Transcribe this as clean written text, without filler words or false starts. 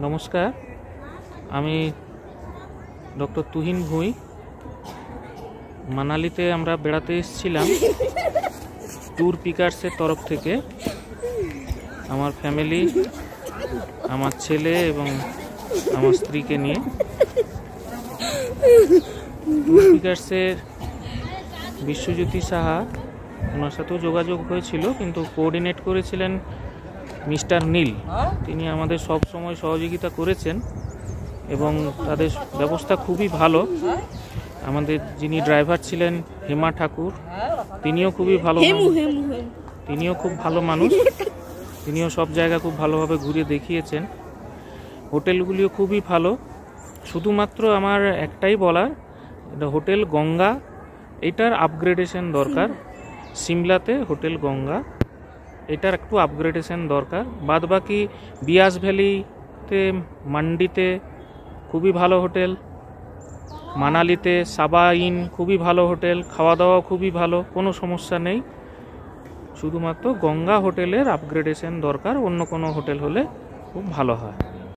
নমস্কার, আমি ডক্টর তুহিন ভুঁই। মানালিতে আমরা বেড়াতে এসেছিলাম ট্যুর পিকার্সের তরফ থেকে। আমার ফ্যামিলি, আমার ছেলে এবং আমার স্ত্রীকে নিয়ে। ট্যুর পিকার্সের বিশ্বজ্যোতি সাহা, ওনার সাথেও যোগাযোগ হয়েছিল, কিন্তু কোঅর্ডিনেট করেছিলেন মিস্টার নীল। তিনি আমাদের সব সময় সহযোগিতা করেছেন এবং তাদের ব্যবস্থা খুবই ভালো। আমাদের যিনি ড্রাইভার ছিলেন হেমা ঠাকুর, তিনিও খুবই ভালো, তিনিও খুব ভালো মানুষ। তিনিও সব জায়গা খুব ভালোভাবে ঘুরে দেখিয়েছেন। হোটেলগুলিও খুবই ভালো। শুধুমাত্র আমার একটাই বলার, এটা হোটেল গঙ্গা, এটার আপগ্রেডেশন দরকার। সিমলাতে হোটেল গঙ্গা, এটার একটু আপগ্রেডেশন দরকার। বাদ বাকি বিয়াস ভ্যালিতে, মান্ডিতে খুবই ভালো হোটেল, মানালিতে সাবা ইন খুবই ভালো হোটেল, খাওয়া দাওয়া খুবই ভালো, কোনো সমস্যা নেই। শুধুমাত্র গঙ্গা হোটেলের আপগ্রেডেশন দরকার, অন্য কোনো হোটেল হলে খুব ভালো হয়।